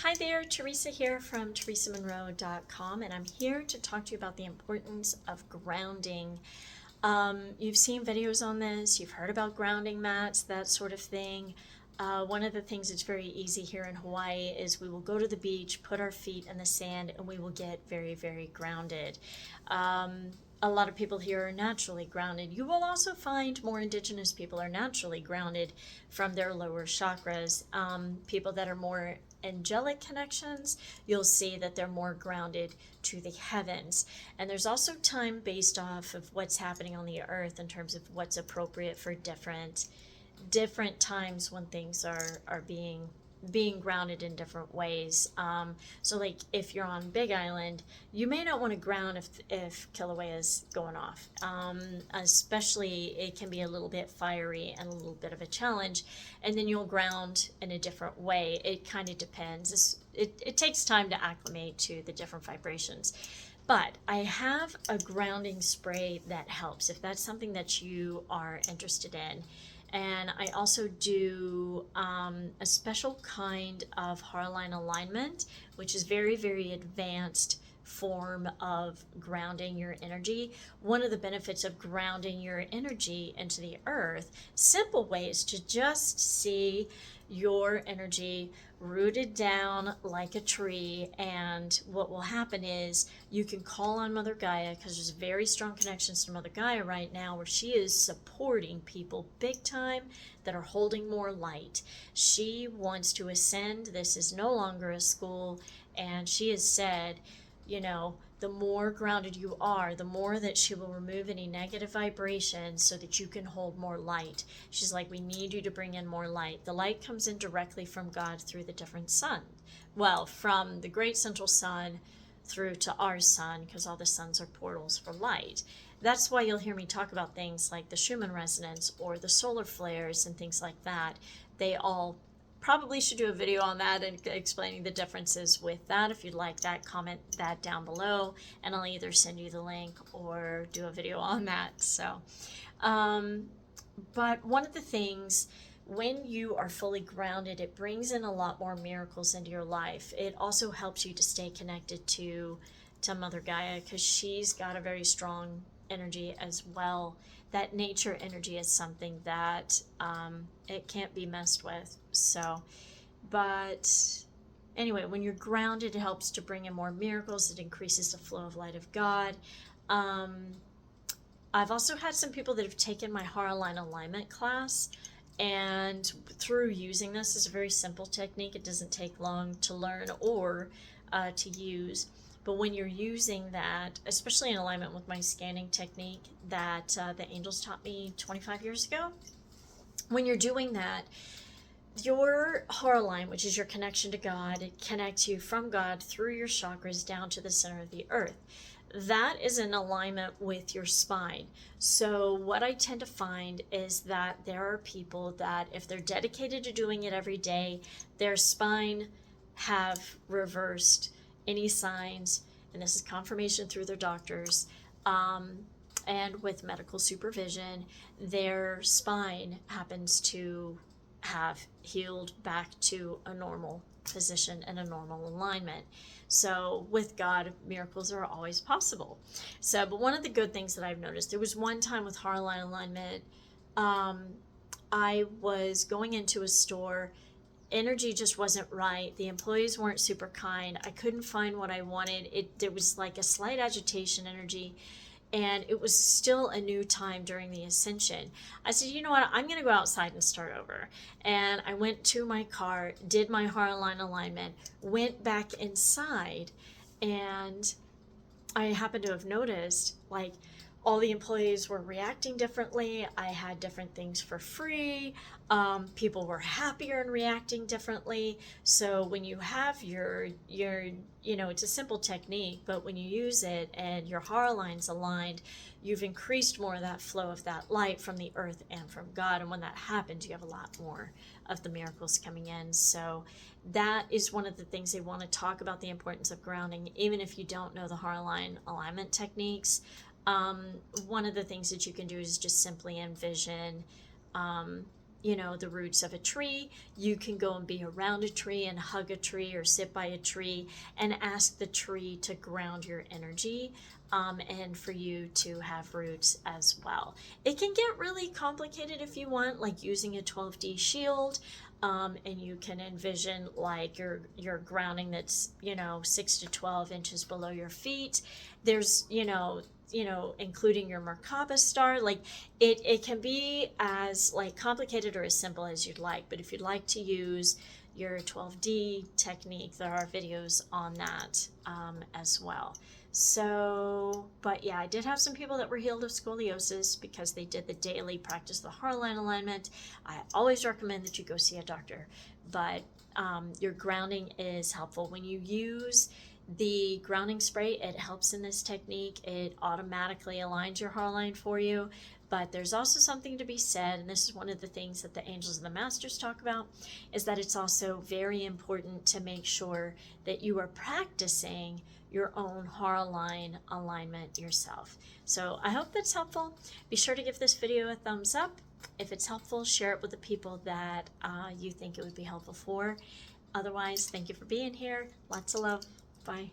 Hi there, Theresa here from theresamonroe.com, and I'm here to talk to you about the importance of grounding. You've seen videos on this, you've heard about grounding mats, that sort of thing. One of the things that's very easy here in Hawaii is we will go to the beach, put our feet in the sand, and we will get very, very grounded. A lot of people here are naturally grounded. You will also find more indigenous people are naturally grounded from their lower chakras. People that are more angelic connections, you'll see that they're more grounded to the heavens. And there's also time based off of what's happening on the earth in terms of what's appropriate for different times when things are being grounded in different ways. So like if you're on Big Island, you may not want to ground if Kilauea is going off. Especially it can be a little bit fiery and a little bit of a challenge, and then you'll ground in a different way. It kind of depends. It takes time to acclimate to the different vibrations. But I have a grounding spray that helps if that's something that you are interested in. And I also do a special kind of Hara line alignment, which is very, very advanced form of grounding your energy. One of the benefits of grounding your energy into the earth, simple ways to just see your energy rooted down like a tree. And what will happen is you can call on Mother Gaia, because there's very strong connections to Mother Gaia right now where she is supporting people big time that are holding more light. She wants to ascend. This is no longer a school, and she has said, the more grounded you are, the more that she will remove any negative vibrations so that you can hold more light. She's like, we need you to bring in more light. The light comes in directly from God through the different sun. Well, from the great central sun through to our sun, because all the suns are portals for light. That's why you'll hear me talk about things like the Schumann resonance or the solar flares and things like that. They all probably should do a video on that and explaining the differences with that. If you'd like that, comment that down below and I'll either send you the link or do a video on that. But one of the things, when you are fully grounded, it brings in a lot more miracles into your life. It also helps you to stay connected to Mother Gaia, because she's got a very strong energy as well. That nature energy is something that it can't be messed with. But anyway, when you're grounded, it helps to bring in more miracles. It increases the flow of light of God. I've also had some people that have taken my Hara line alignment class, and through using this, it's a very simple technique. It doesn't take long to learn or to use. But when you're using that, especially in alignment with my scanning technique that the angels taught me 25 years ago, when you're doing that, your Hara line, which is your connection to God, it connects you from God through your chakras down to the center of the earth. That is in alignment with your spine. So what I tend to find is that there are people that if they're dedicated to doing it every day, their spine have reversed any signs, and this is confirmation through their doctors, and with medical supervision, their spine happens to have healed back to a normal position and a normal alignment. So with God, miracles are always possible. But one of the good things that I've noticed, there was one time with Hara line alignment, I was going into a store, energy just wasn't right. The employees weren't super kind. I couldn't find what I wanted. There was like a slight agitation energy, and it was still a new time during the ascension. I said, you know what, I'm going to go outside and start over. And I went to my car, did my Hara line alignment, went back inside, and I happened to have noticed like all the employees were reacting differently. I had different things for free. People were happier and reacting differently. So when you have your it's a simple technique, but when you use it and your Hara line's aligned, you've increased more of that flow of that light from the earth and from God. And when that happens, you have a lot more of the miracles coming in. So that is one of the things they want to talk about, the importance of grounding, even if you don't know the Hara line alignment techniques. One of the things that you can do is just simply envision, the roots of a tree. You can go and be around a tree and hug a tree or sit by a tree and ask the tree to ground your energy, and for you to have roots as well. It can get really complicated if you want, like using a 12D shield. And you can envision like your grounding that's 6 to 12 inches below your feet. There's including your Merkaba star. Like it can be as like complicated or as simple as you'd like. But if you'd like to use your 12D technique, there are videos on that as well. So, but yeah, I did have some people that were healed of scoliosis because they did the daily practice of the Hara line alignment. I always recommend that you go see a doctor, but your grounding is helpful. When you use the grounding spray, it helps in this technique. It automatically aligns your Hara line for you. But there's also something to be said, and this is one of the things that the Angels and the Masters talk about, is that it's also very important to make sure that you are practicing your own Hara line alignment yourself. So I hope that's helpful. Be sure to give this video a thumbs up. If it's helpful, share it with the people that you think it would be helpful for. Otherwise, thank you for being here. Lots of love. Bye.